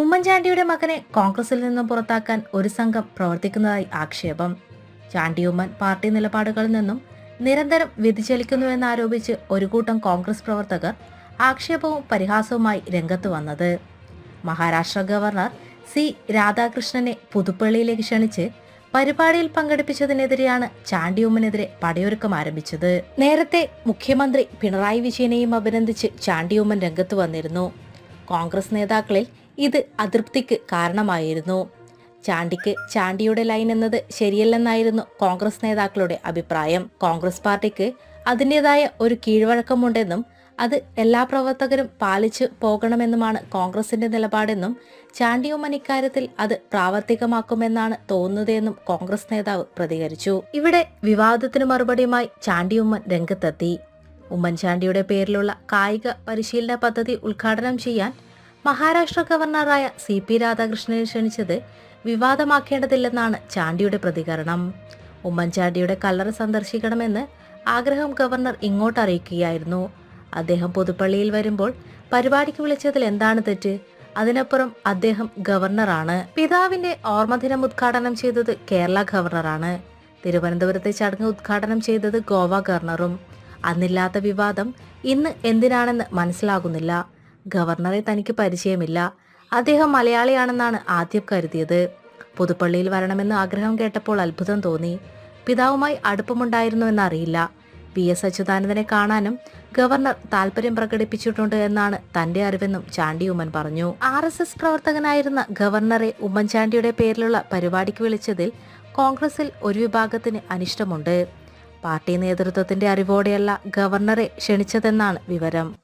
ഉമ്മൻചാണ്ടിയുടെ മകനെ കോൺഗ്രസിൽ നിന്നും പുറത്താക്കാൻ ഒരു സംഘം പ്രവർത്തിക്കുന്നതായി ആക്ഷേപം. ചാണ്ടിയുമ്മൻ പാർട്ടി നിലപാടുകളിൽ നിന്നും നിരന്തരം വ്യതിചലിക്കുന്നുവെന്നാരോപിച്ച് ഒരു കൂട്ടം കോൺഗ്രസ് പ്രവർത്തകർ ആക്ഷേപവും പരിഹാസവുമായി രംഗത്ത് വന്നത്. മഹാരാഷ്ട്ര ഗവർണർ സി രാധാകൃഷ്ണനെ പുതുപ്പള്ളിയിലേക്ക് ക്ഷണിച്ച് പരിപാടിയിൽ പങ്കെടുപ്പിച്ചതിനെതിരെയാണ് ചാണ്ടിയുമ്മനെതിരെ പടയൊരുക്കം ആരംഭിച്ചത്. നേരത്തെ മുഖ്യമന്ത്രി പിണറായി വിജയനെയും അഭിനന്ദിച്ച് ചാണ്ടിയുമ്മൻ രംഗത്ത് വന്നിരുന്നു. കോൺഗ്രസ് നേതാക്കളിൽ ഇത് അതൃപ്തിക്ക് കാരണമായിരുന്നു. ചാണ്ടിക്ക് ചാണ്ടിയുടെ ലൈൻ എന്നത് ശരിയല്ലെന്നായിരുന്നു കോൺഗ്രസ് നേതാക്കളുടെ അഭിപ്രായം. കോൺഗ്രസ് പാർട്ടിക്ക് അതിൻ്റെതായ ഒരു കീഴ്വഴക്കമുണ്ടെന്നും അത് എല്ലാ പ്രവർത്തകരും പാലിച്ചു പോകണമെന്നുമാണ് കോൺഗ്രസിന്റെ നിലപാടെന്നും ചാണ്ടിയുമ്മൻ ഇക്കാര്യത്തിൽ അത് പ്രാവർത്തികമാക്കുമെന്നാണ് തോന്നുന്നതെന്നും കോൺഗ്രസ് നേതാവ് പ്രതികരിച്ചു. ഇവിടെ വിവാദത്തിന് മറുപടിയുമായി ചാണ്ടിയുമ്മൻ രംഗത്തെത്തി. ഉമ്മൻചാണ്ടിയുടെ പേരിലുള്ള കായിക പരിശീലന പദ്ധതി ഉദ്ഘാടനം ചെയ്യാൻ മഹാരാഷ്ട്ര ഗവർണറായ CP രാധാകൃഷ്ണനെ ക്ഷണിച്ചത് വിവാദമാക്കേണ്ടതില്ലെന്നാണ് ചാണ്ടിയുടെ പ്രതികരണം. ഉമ്മൻചാണ്ടിയുടെ കല്ലറ സന്ദർശിക്കണമെന്ന് ആഗ്രഹം ഗവർണർ ഇങ്ങോട്ട് അറിയിക്കുകയായിരുന്നു. അദ്ദേഹം പുതുപ്പള്ളിയിൽ വരുമ്പോൾ പരിപാടിക്ക് വിളിച്ചതിൽ എന്താണ് തെറ്റ്? അതിനപ്പുറം അദ്ദേഹം ഗവർണറാണ്. പിതാവിന്റെ ഓർമ്മദിനം ഉദ്ഘാടനം ചെയ്തത് കേരള ഗവർണറാണ്. തിരുവനന്തപുരത്തെ ചടങ്ങ് ഉദ്ഘാടനം ചെയ്തത് ഗോവ ഗവർണറും. അന്നില്ലാത്ത വിവാദം ഇന്ന് എന്തിനാണെന്ന് മനസ്സിലാകുന്നില്ല. ഗവർണറെ തനിക്ക് പരിചയമില്ല. അദ്ദേഹം മലയാളിയാണെന്നാണ് ആദ്യം കരുതിയത്. പുതുപ്പള്ളിയിൽ വരണമെന്ന് ആഗ്രഹം കേട്ടപ്പോൾ അത്ഭുതം തോന്നി. പിതാവുമായി അടുപ്പമുണ്ടായിരുന്നുവെന്നറിയില്ല. VS അച്യുതാനന്ദനെ കാണാനും ഗവർണർ താൽപര്യം പ്രകടിപ്പിച്ചിട്ടുണ്ട് എന്നാണ് തന്റെ അറിവെന്നും ചാണ്ടിയുമ്മൻ പറഞ്ഞു. RSS പ്രവർത്തകനായിരുന്ന ഗവർണറെ ഉമ്മൻചാണ്ടിയുടെ പേരിലുള്ള പരിപാടിക്ക് വിളിച്ചതിൽ കോൺഗ്രസിൽ ഒരു വിഭാഗത്തിന് അനിഷ്ടമുണ്ട്. പാർട്ടി നേതൃത്വത്തിന്റെ അറിവോടെയല്ല ഗവർണറെ ക്ഷണിച്ചതെന്നാണ് വിവരം.